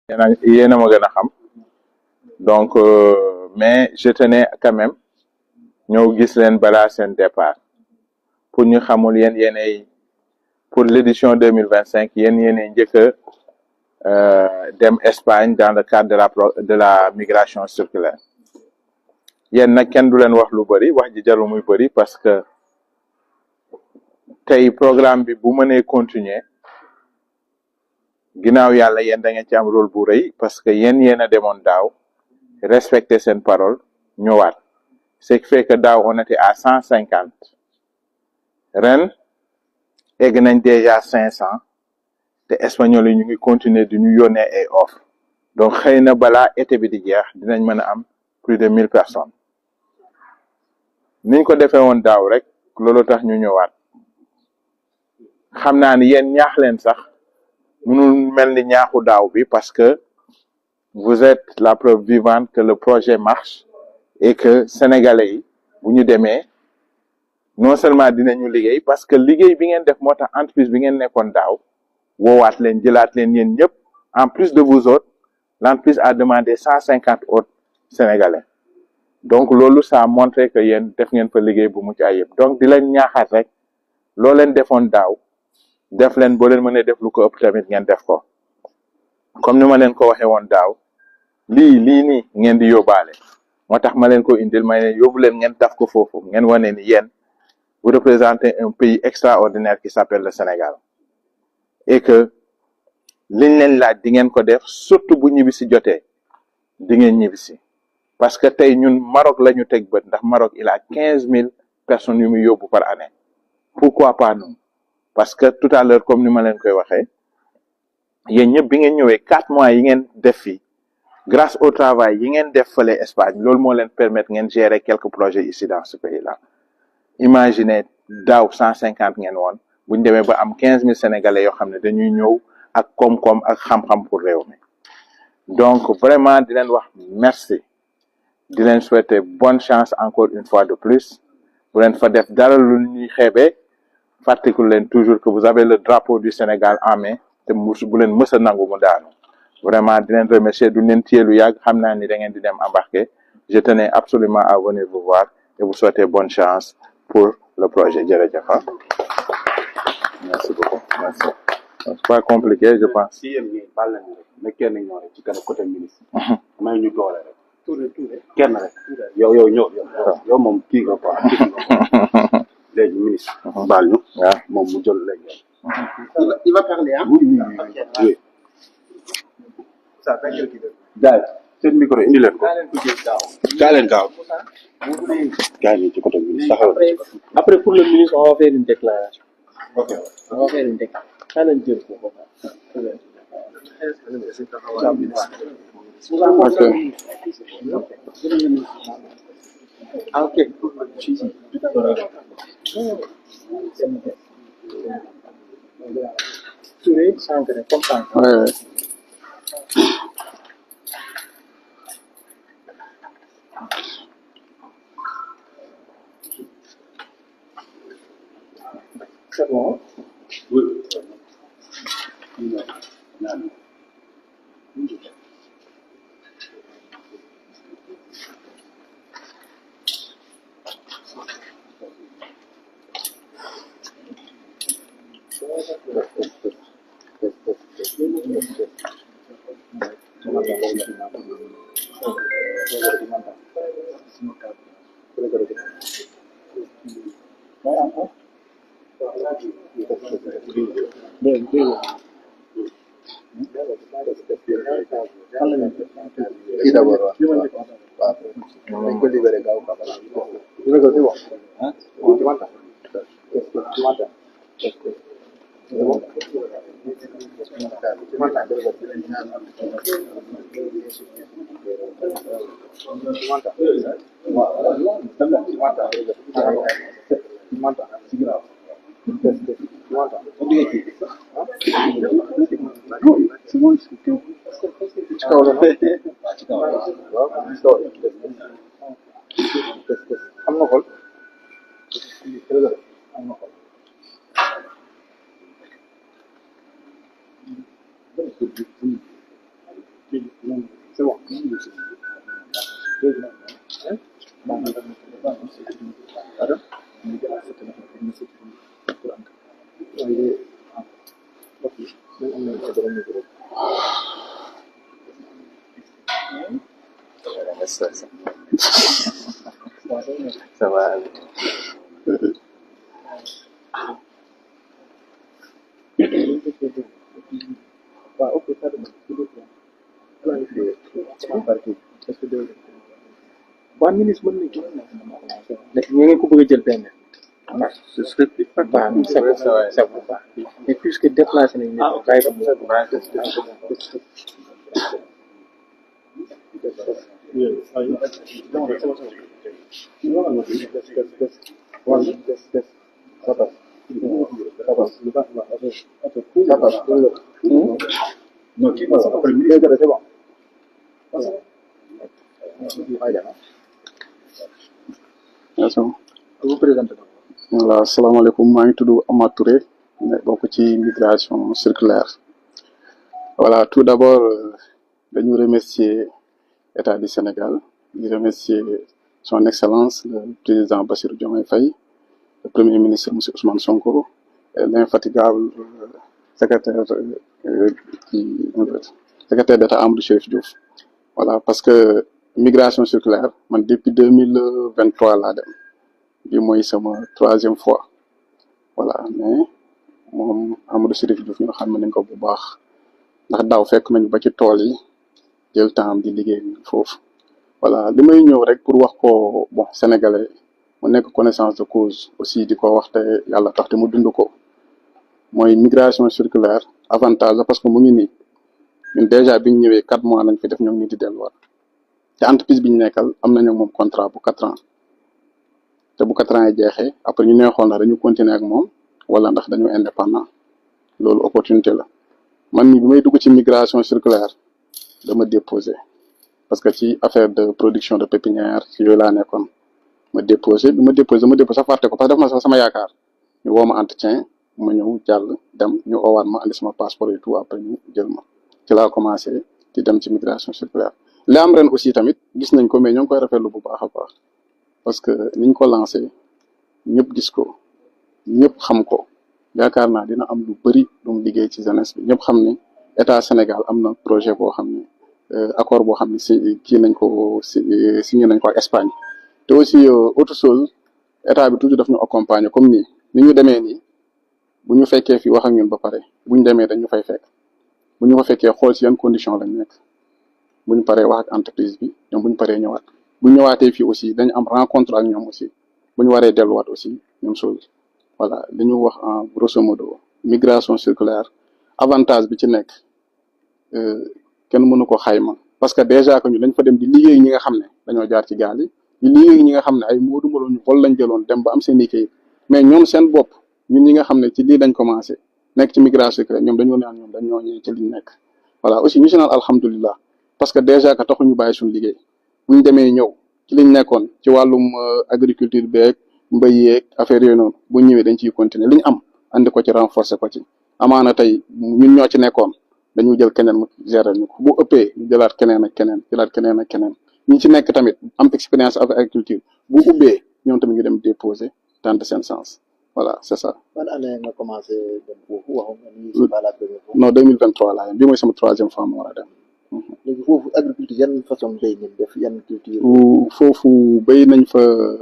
yéen a ma gën a xam donc mais je tenais quand même ñëw gis leen balaa seen départ pour ñu xamul yéenay pour l'édition 2025 yéenay njëkk a dem Espagne dans le cadre de la migration circulaire yéen nag kenn du leen wax lu bëri wax ji jarul muy bëri parce que tey programme bi bu mënee continuer ginnaaw yàlla yéen da ngeen ci am rôle bu rëy parce que yéen a demoon daaw respecter seen parole ñëwaat ce qui fait que daaw on était à 150 ren egg nañ déjà 500 te espagnol yi ñu ngi continuer di ñu yónnee ay offre donc xëy na balaa été bi di jeex dinañ mën a am plus de 1000 personnes niñ ko defee woon daaw rek loolu tax ñu ñëwaat xam naa ni yéen ñaax leen sax mënul mel ni ñaaxu daaw bi parce que vous êtes la preuve vivante que le projet marche et que sénégalais yi bu ñu demee non seulement dinañu liggéey parce que liggéey bi ngeen def moo tax entreprise bi ngeen nekkoon daaw woowaat leen jëlaat leen yéen ñëpp en plus de vous autres l'entreprise a demandé 150 autres sénégalais donc loolu ça a montré que yéen def ngeen fa liggéey bu mucc ayib donc di leen ñaaxaat rek loo leen defoon daaw def leen boo leen mënee def lu ko ëpp tamit ngeen def ko comme ni ma leen ko waxee woon daaw lii nii ngeen di yóbbaale moo tax ma leen ko indil may leen yóbbu leen ngeen taf ko foofu ngeen wane ni yéen vous représentez un pays extraordinaire qui s'appelle le Sénégal et que liñ leen laaj di ngeen ko def surtout bu ñibbisi jotee di ngeen ñibbisi parce que tey ñun Maroc la ñu teg bët ndax Maroc il a 15 000 personnes yu muy yóbbu par année pourquoi pas nous parce que tout à l'heure comme ni ma leen koy waxee yéen ñëpp bi ngeen ñëwee 4 mois yi ngeen def fii grâce au travail yi ngeen def fële Espagne loolu moo leen permettre ngeen gérer quelques projets ici dans ce pays-là imaginez daaw 150 ngeen woon bu ñu demee ba am 15 000 sénégalais yoo xam ne dañuy ñëw ak koom-koom ak xam-xam pour réew mi donc vraiment di leen wax merci di leen souhaiter bonne chance encore une fois de plus bu leen fa def dara lu ñuy xeebee fàttaliku leen toujours que vous avez le drapeau du Sénégal en main te bu leen mës a nangu mu daanu vraiment di leen remercier du leen téye lu yàgg xam naa ni da ngeen di dem embarquer je tenais absolument à venir vous voir et vous souhaiter bonne chance pour le projet jërëjëf. Merci beaucoup merci. C'est pas compliqué je pense. si yéen ñi baal nañu rek mais kenn ñoo rek ci kanam côté ministre. may ñu doole rek. tuure kenn rek. yow yow moom kii nga quoi léegi ministre. baal ñu. waaw moom mu jël léegi. Il va parler hein. Oui. Ça t'inquiète qui gars seen micro indi leen ko. kaa leen gaaw. gars yi ci côté ministre taxaw. Après pour le ministre on va faire une déclaration. OK. On va faire une déclaration. Kaa leen jël ko. OK. Touré Sankharé comme ça. Ouais. C'est bon. Oui. Kii d'abord waaw dañ ko libéré gaaw quoi. Am na xol am na xol c'est bon. Ça va. Waa ministre mën nañ ko ñu ngi ko bëgg a jël benn ce serait plus waaw c'est bon mais puisque déplacé nañ ne bàyyi ko mu non kii quoi après c'est bon. vous présentez voilà asalaamaaleykum maa ngi tudd Amath Touré bokk ci migration circulaire voilà tout d'abord dañu remercier État du Sénégal di remercier son excellence le président Bassirou Diomaye Faye le premier ministre monsieur Ousmane Sonko et l'infatigable secrétaire secrétaire d'État Amadou Chérif Diouf voilà parce que migration circulaire man depuis 2023 laa dem bi mooy sama 3e fois voilà mais moom Amadou Chérif Diouf ñoo xam nañ ko bu baax ndax daaw fekk nañu ba ci tool yi jël temps di liggéey foofu voilà li may ñëw rek pour wax ko bon sénégalais mu nekk connaissance de cause aussi di ko wax te yàlla tax te mu dund ko mooy migration circulaire avantage la parce que mu ngi nii ñun déjà biñ ñëwee 4 mois lañ fi def ñoom ñu di delluwaat te entreprise bi ñu nekkal am nañu moom contrat bu 4 ans te bu 4 ans yi jeexee après ñu neexoon ndax dañu continuer ak moom wala ndax dañu indépendant loolu opportunité la man ni bi may dugg ci migration circulaire dama déposé parce que ci affaire de production de pépinière ci yooyu laa nekkoon ma déposé bi ma déposé sax fàtte ko parce que def ma sax sama yaakaar ñu woo ma entretien ma ñëw jàll dem ñu oowaat ma andi sama passeport et tout après ñu jël ma ci laa commencé di dem ci migration circulaire li am ren aussi tamit gis nañ ko mais ñoo ngi koy rafetlu bu baax a baax parce que niñ ko lancé ñëpp gis ko ñëpp xam ko yaakaar naa dina am lu bëri lu mu liggéey ci jeunesse bi ñëpp xam ne état Sénégal am na projet boo xam ne accord boo xam ne kii nañ ko signé nañ ko ak Espagne te aussi autre chose état bi toujours daf ñu accompagner comme nii ni ñu demee nii bu ñu fekkee fii wax ak ñun ba pare bu ñu demee dañu fay fekk bu ñu fa fekkee xool ci yan condition lañ nekk bu ñu paree wax ak entreprise bi ñoom bu ñu paree ñëwaat bu ñu ñëwaatee fii aussi dañu am rencontre ak ñoom aussi bu ñu waree delluwaat aussi même chose voilà li ñu wax en grosso modo migration circulaire avantage bi ci nekk kenn mënu ko xayma parce que déjà que ñu dañ fa dem di liggéey ñi nga xam ne dañoo jaar ci gaal yi di liggéey ñi nga xam ne ay moodu maloon ñu vol lañ jëloon dem ba am seen i kayit mais ñoom seen bopp ñun ñi nga xam ne ci lii dañ commencé nekk ci migration circulaire ñoom dañoo naan ñoom dañoo ñëw ci liñ nekk voilà aussi ñu si naan alhamdulilah parce que déjà que taxuñu bàyyi suñu liggéey buñ demee ñëw ci liñ nekkoon ci wàllum agriculture beeg mbéy yeeg affaire yooyu noonu bu ñëwee dañ ciy continuer li ñu am andi ko ci renforcer ko ci amaana tey ñun ñoo ci nekkoon dañu jël keneen mu gérer ñu ko bu ëppee ñu jëlaat keneen ak keneen ñi ci nekk tamit am expérience avec agriculture bu ubbee ñoom tamit ñu dem déposer tenter seen sens voilà c'est ça. ban année nga commencé dem foofu waxoon nga ni c'est pas la première fois. non 2023 laa yem bi mooy sama 3e fois ma war a dem. léegi foofu agriculture yan façon mbéy ngeen def yan culture. foofu béy nañ fa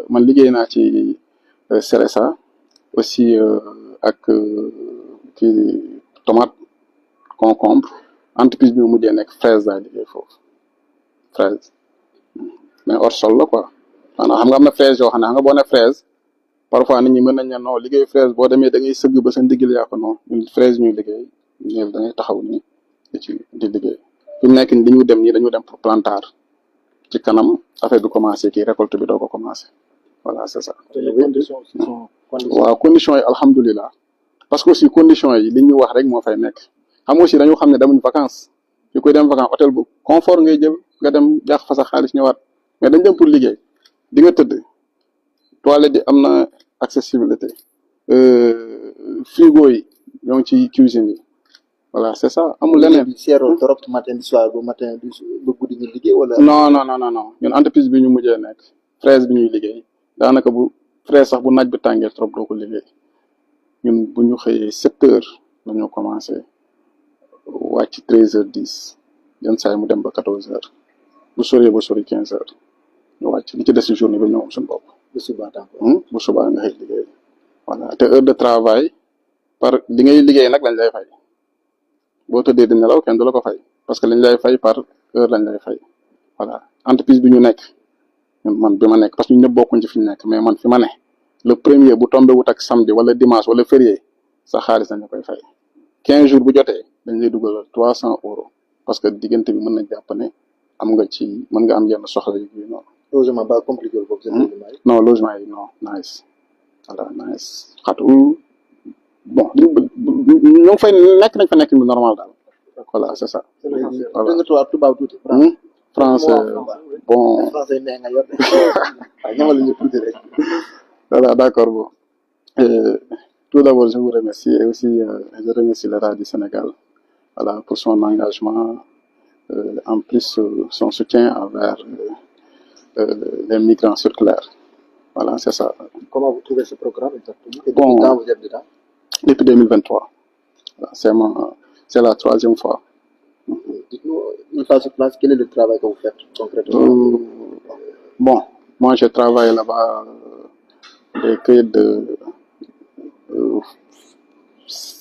man liggéey naa ci CRSA aussi ak kii tomate concombre entreprise bi mu mujjee nekk fraise laa liggéey foofu fraise mais hors sol la quoi maanaam xam nga am na fraise yoo xam ne xam nga boo ne fraise parfois nit ñi mën nañ ne non liggéey fraise boo demee da ngay sëgg ba sa ndigil yaa ko non ñun fraise ñuy liggéey ñëw da ngay taxaw ni di liggéey fi mu nekk ni dañu dem nii dañu dem pour plantar ci kanam affaire bi commencé kii récolte bi doo ko commencé voilà c'est ça. waaw conditions yi alhamdulilah parce que aussi conditions yi li ñu wax rek moo fay nekk xam aussi dañu xam ne demuñ vacances ñu koy dem vacances hôtel bu confort ngay jël nga dem jaax fa sa xaalis ñëwaat mais dañ dem pour liggéey di nga tëdd toilette yi am na accessibilité frigo yi ñoo ngi ci cuisine yi voilà c'est ça amul liggéey leneen. bi seerul trop matin du soir ba matin du ba guddi ñu liggéey wala. non ñun entreprise bi ñu mujjee nekk fraise bi ñuy liggéey daanaka bu fraise sax bu naaj bi tàngee trop doo ko liggéey ñun bu ñu xëyee 7 heures la ñu commencé wàcc 13h10 yenn saa yi mu dem ba 14h bu sori 15h ñu wàcc li ci des ci journée bi ñoom suñu bopp. bu subaa tànk. bu subaa nga xëy liggéey voilà te heure de travail par li ngay liggéey nag lañ lay fay boo tëddee di nelaw kenn du la ko fay parce que lañ lay fay par heure lañ lay fay voilà entreprise bi ñu nekk man bi ma nekk parce que ñun ñëpp bokkuñ ci fi ñu nekk mais man fi ma ne le premier bu tombé wut ak samedi wala dimanche wala férié sa xaalis dañ la koy fay 15 jours bu jotee dañ lay dugal 300 € parce que diggante bi mën nañ jàpp ne am nga ci mën nga am yenn soxla yu noonu. logement ba compliqué boobu seen non logement yi non nice voilà nice xatul bon ñu ngi fay nekk nañ fa nekk bi normal daal voilà c'est ça. voilà nga tubaab tuuti. français bon. français neex nga yor de waaw ñamal ñu tuuti rek. voilà d'accord bon tout d'abord je vous remercie et aussi je remercie l'État du Sénégal voilà pour son engagement en plus son soutien envers les migrants circulaires. Voilà, c'est ça. Comment vous trouvez ce programme exactement? Et Bon, depuis quand vous êtes dedans? Depuis 2023. Voilà, c'est la 3e fois. Dites-nous, une fois sur place, quel est le travail que vous faites concrètement? Bon, moi je travaille là-bas des cueillettes de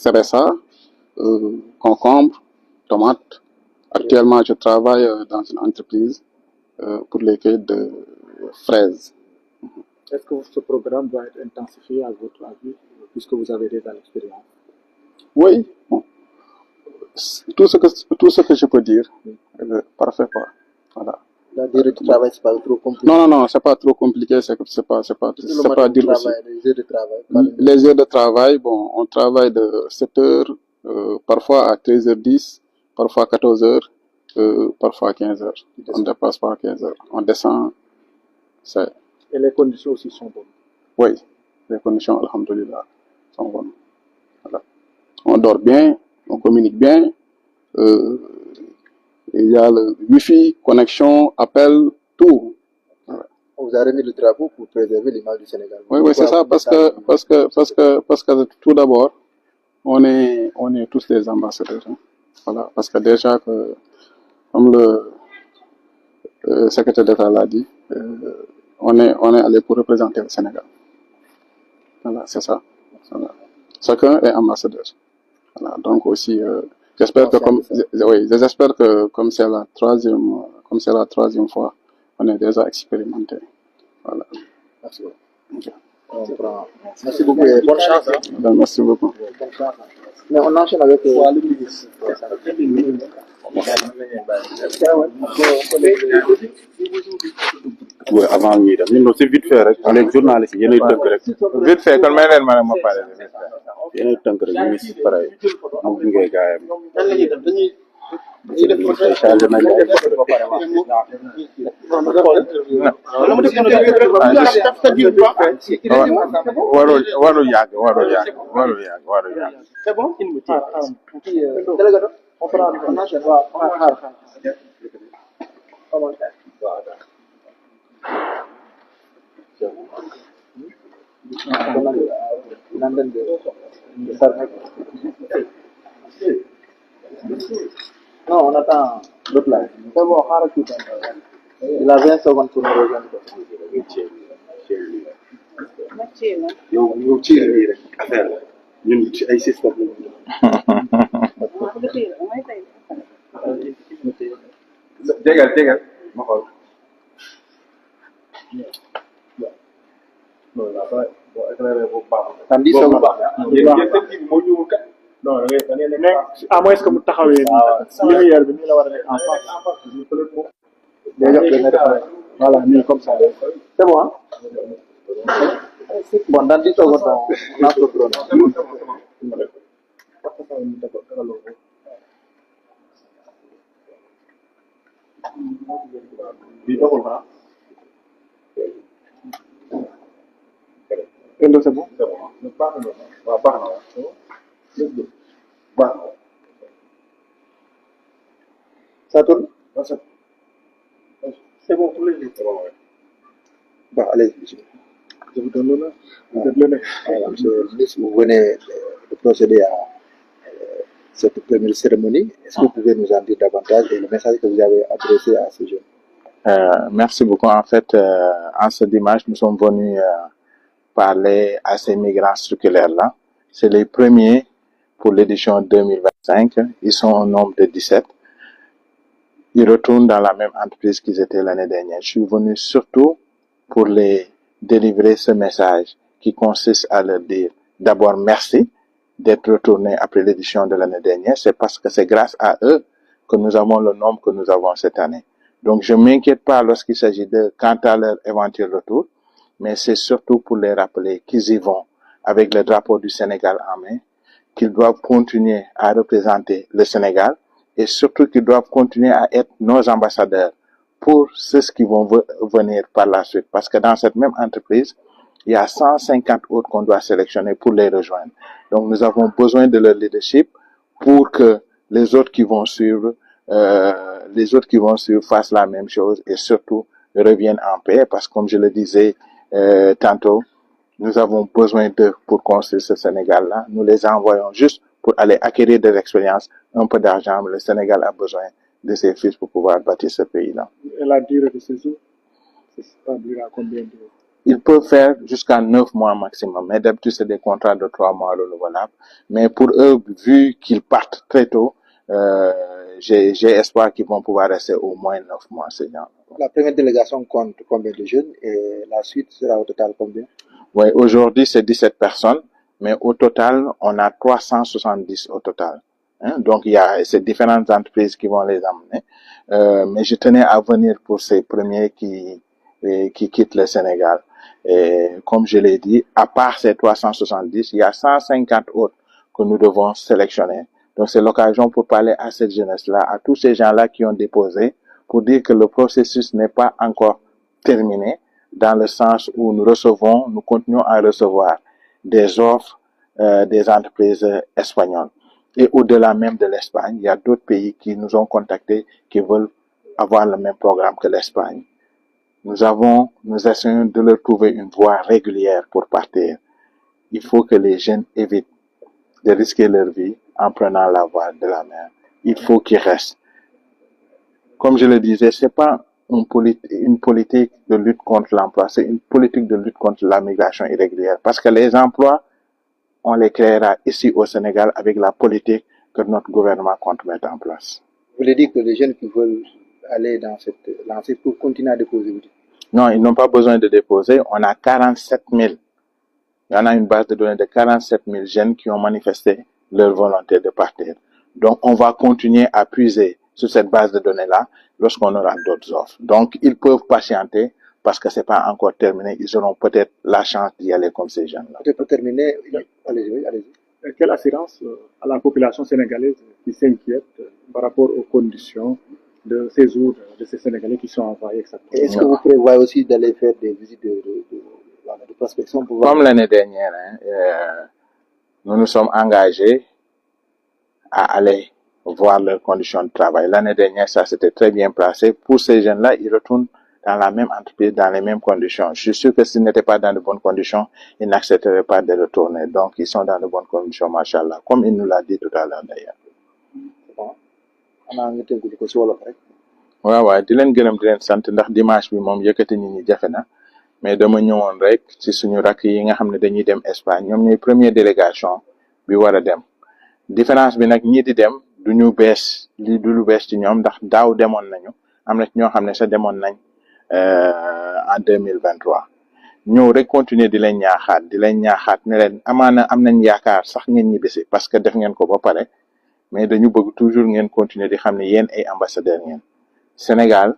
CRSA, concombre, tomates. Actuellement, je travaille dans une entreprise pour les cueillettes de fraises. Est-ce que ce programme doit être intensifié à votre avis, puisque vous avez déjà l'expérience? Oui, bon. Tout ce que je peux dire, parfait pas. Voilà. La durée du travail, c'est pas trop compliqué. Non, c'est pas trop compliqué, c'est pas dire aussi. Les heures de travail. Les heures de travail, bon, on travaille de 7 heures, parfois à 13h10, parfois à 14 heures, parfois à 15 heures. On ne dépasse pas à 15 heures. On descend, c'est... Et les conditions aussi sont bonnes? Oui, les conditions, alhamdoulilah, sont bonnes. Voilà. On dort bien, on communique bien, il y a le wifi, connexion, appel, tout. Voilà. On vous a remis le drapeau pour préserver l'image du Sénégal. Oui, c'est ça, parce que tout d'abord, on est tous des ambassadeurs. Hein. Voilà, parce que déjà que, comme le secrétaire d'État l'a dit, on est allé pour représenter le Sénégal. Voilà, c'est ça. Voilà. Chacun est ambassadeur. Voilà, donc aussi, j'espère que comme c'est la troisième fois, on est déjà expérimenté. Voilà. Merci beaucoup. Okay. Merci beaucoup et bonne chance. Hein. Merci beaucoup. Bonne chance. Mais on enchaîne avec le ministre. Oui, avant ñuy dem ñun c'est vite fait rek les journalistes yi yéenay tënk rek vite fait kon may leen ma rek ma pare yéenay tënk rek ñu si pare mu gunge gaayam chargé nañ warul yàgg C'est bon? On prend on enchaîne. Non, on attend l'autre là. C'est bon, il a 20 secondes pour nous rejoindre. yow ci lii rek affaire la ñun ci ay système jégal ma xool Tam 10 secondes. Non, à moins que mu taxawee lumière bi nii la war a nekk en face. Voilà, nii comme ça. C'est bon, hein? Bon, dans 10 secondes, on lance le chrono. C'est bon? baax na Ça tourne? C'est bon pour les livres. Bon, allez, Je vous donne l'honneur. Vous êtes voilà, monsieur le ministre, vous venez de procéder à cette première cérémonie. Est-ce que vous pouvez nous en dire davantage et le message que vous avez adressé à ces jeunes? Merci beaucoup. En fait, en ce dimanche, nous sommes venus parler à ces migrants circulaires-là. C'est les premiers pour l'édition 2025. Ils sont au nombre de 17. Ils retournent dans la même entreprise qu'ils étaient l'année dernière. Je suis venu surtout pour les délivrer ce message qui consiste à leur dire d'abord merci d'être retournés après l'édition de l'année dernière. C'est parce que c'est grâce à eux que nous avons le nombre que nous avons cette année. Donc je m'inquiète pas lorsqu'il s'agit de quant à leur éventuel retour, mais c'est surtout pour les rappeler qu'ils y vont avec le drapeau du Sénégal en main, qu'ils doivent continuer à représenter le Sénégal et surtout qu'ils doivent continuer à être nos ambassadeurs pour ceux qui vont venir par la suite. Parce que dans cette même entreprise, il y a 150 autres qu'on doit sélectionner pour les rejoindre. Donc nous avons besoin de leur leadership pour que les autres qui vont suivre fassent la même chose et surtout reviennent en paix. Parce que comme je le disais tantôt, nous avons besoin d'eux pour construire ce Sénégal-là. Nous les envoyons juste pour aller acquérir de l'expérience, un peu d'argent. Mais le Sénégal a besoin de ses fils pour pouvoir bâtir ce pays-là. Et la durée de séjour, c'est à combien de... Ils peuvent faire jusqu'à 9 mois maximum. Mais d'habitude, c'est des contrats de 3 mois renouvelables. Mais pour eux, vu qu'ils partent très tôt, j'ai espoir qu'ils vont pouvoir rester au moins 9 mois, ces gens. La première délégation compte combien de jeunes et la suite sera au total combien? Oui, aujourd'hui, c'est 17 personnes, mais au total, on a 370 au total. Donc, il y a ces différentes entreprises qui vont les amener. Mais je tenais à venir pour ces premiers qui quittent le Sénégal. Et comme je l'ai dit, à part ces 370, il y a 150 autres que nous devons sélectionner. Donc, c'est l'occasion pour parler à cette jeunesse-là, à tous ces gens-là qui ont déposé, pour dire que le processus n'est pas encore terminé, dans le sens où nous continuons à recevoir des offres des entreprises espagnoles. Et au-delà même de l'Espagne, il y a d'autres pays qui nous ont contactés qui veulent avoir le même programme que l'Espagne. Nous essayons de leur trouver une voie régulière pour partir. Il faut que les jeunes évitent de risquer leur vie en prenant la voie de la mer. Il faut qu'ils restent. Comme je le disais, c'est pas une politique de lutte contre l'emploi, c'est une politique de lutte contre la migration irrégulière. Parce que les emplois, on les créera ici au Sénégal avec la politique que notre gouvernement compte mettre en place. Vous voulez dire que les jeunes qui veulent aller dans cette lancée pour continuer à déposer? Non, ils n'ont pas besoin de déposer. On a 47 000. Il y en a une base de données de 47 000 jeunes qui ont manifesté leur volonté de partir. Donc, on va continuer à puiser sur cette base de données-là lorsqu'on aura d'autres offres. Donc, ils peuvent patienter parce que c'est pas encore terminé. Ils auront peut-être la chance d'y aller comme ces jeunes-là. Peut-être pour terminer, allez-y. Quelle assurance à la population sénégalaise qui s'inquiète par rapport aux conditions de séjour de ces Sénégalais qui sont envoyés exactement? Est-ce que vous prévoyez aussi d'aller faire des visites de prospection pour voir... Comme l'année dernière, nous nous sommes engagés à aller voir leurs conditions de travail. L'année dernière, ça s'était très bien passé. Pour ces jeunes-là, ils retournent dans la même entreprise, dans les mêmes conditions. Je suis sûr que s'ils n'étaient pas dans de bonnes conditions, ils n'accepteraient pas de retourner. Donc, ils sont dans de bonnes conditions, machallah, comme il nous l'a dit tout à l'heure d'ailleurs. waaw di leen gërëm di leen sant ndax dimanche bi moom yëkkati nit ñi jafe na mais dama ñëwoon rek ci suñu rakk yi nga xam ne dañuy dem Espagne ñoom ñooy première délégation bi war a dem différence bi nag ñii di dem du ñu bees lii du lu bees ci ñoom ndax daaw demoon nañu am na ci ñoo xam ne sax demoon nañ en 2023 ñëw rek continuer di leen ñaaxaat ne leen amaana am nañ yaakaar sax ngeen ñibbisi parce que def ngeen ko ba pare mais dañu bëgg toujours ngeen continuer di xam ne yéen ay ambassadeur ngeen Sénégal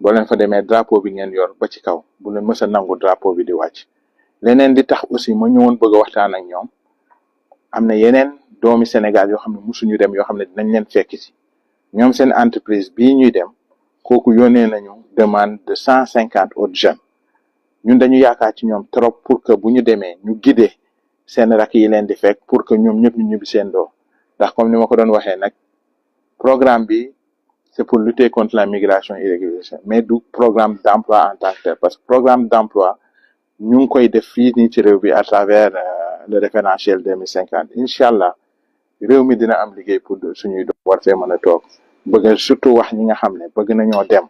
boo leen fa demee drapeau bi ngeen yor ba ci kaw bu leen mës a nangu drapeau bi di wàcc leneen di tax aussi ma ñëwoon bëgg a waxtaan ak ñoom am na yeneen doomi Sénégal yoo xam ne musuñu dem yoo xam ne dinañ leen fekk ci ñoom seen entreprise bii ñuy dem kooku yónnee nañu demande de 150 autres jeunes ñun dañu yaakaar ci ñoom trop pour que bu ñu demee ñu guider seen rakk yi leen di fekk pour que ñoom ñëpp ñu ñibbi seen doo ndax comme ni ma ko doon waxee nag programme bi c'est pour lutter contre la migration irrégulière mais du programme d'emploi en tant que tel parce que programme d'emploi ñu ngi koy def fii nii ci réew bi à travers le référentiel 2050 incha allah réew mi dina am liggéey pour suñuy doom war fee mën a toog bëgg surtout wax ñi nga xam ne bëgg nañoo dem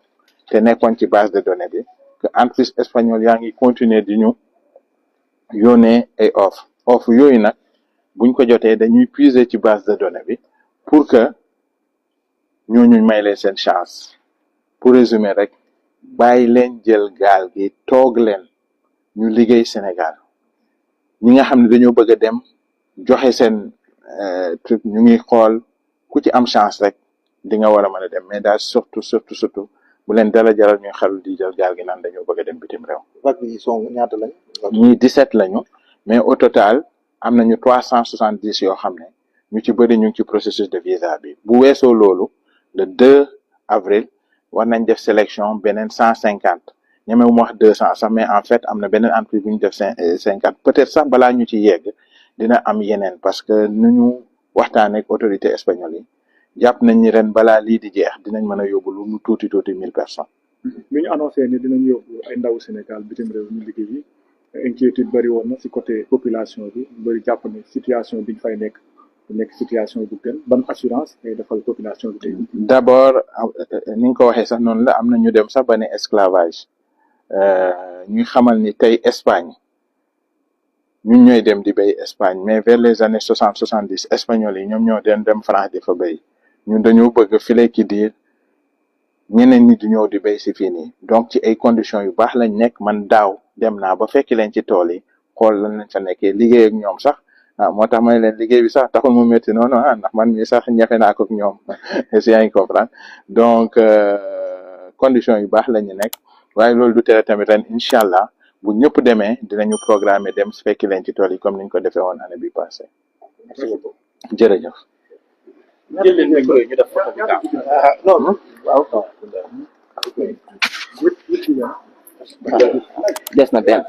te nekkoon ci base de données bi que entreprise espagnole yaa ngi continuer di ñu yónnee ay offre yooyu nag buñ ko jotee dañuy puiser ci base de données bi pour que ñooñu may leen seen chance pour résumer rek bàyyi leen jël gaal gi toog leen ñu liggéey Sénégal ñi nga xam ne dañoo bëgg a dem joxe seen truc ñu ngi xool ku ci am chance rek di nga war a mën a dem mais daal surtout bu leen dara jaral ñuy xel di jël gaal gi naan dañoo bëgg a dem bitim réew. vague bi sont ñaata lañ. ñii 17 lañu mais au total am nañu 370 yoo xam ne ñu ci bëri ñu ngi ci processus de visa bi bu weesoo loolu le 2 avril war nañ def sélection beneen 150 ñemewu ma wax 200 sax mais en fait am na beneen entreprise bu ñu def 50 peut-être sax balaa ñu ci yegg dina am yeneen parce que nu ñu waxtaanee ak autorité espagnole yi jàpp nañ ni ren balaa lii di jeex dinañ mën a yóbbu lu mu tuuti 1000 personnes. mi ñu annoncé ni dinañ yóbbu ay ndaw Sénégal bitim réew ñu liggéey yi inquiétude bëri woon na si côté population bi bëri jàpp ne situation bi ñu fay nekk situation bu gën ban assurance ngay defal population bi tey. d'abord ni nga ko waxee sax noonu la am na ñu dem sax ba ne esclavage ñuy xamal ni tey Espagne ñun ñooy dem di béy Espagne mais vers les années 60-70 espagnols yi ñoom ñoo dem France di fa béy ñun dañoo bëgg file ki diir ñeneen ñi di ñëw di béy si fii nii donc ci ay conditions yu baax lañ nekk man daaw dem naa ba fekki leen ci tool yi xool lan lañ fa nekkee liggéey ak ñoom sax moo tax may leen liggéey bi sax taxul mu métti noonu ndax man mii sax ñefe naa ko ak ñoom si yaa ngi comprendre donc conditions yu baax la ñu nekk waaye loolu du tere tamit ren incha allah bu ñëpp demee dinañu programmer dem su fekki leen ci tool yi comme niñ ko defee woon année bi passée jërëjëf. jël leen micro yi ñu def photo bi non waaw. des na benn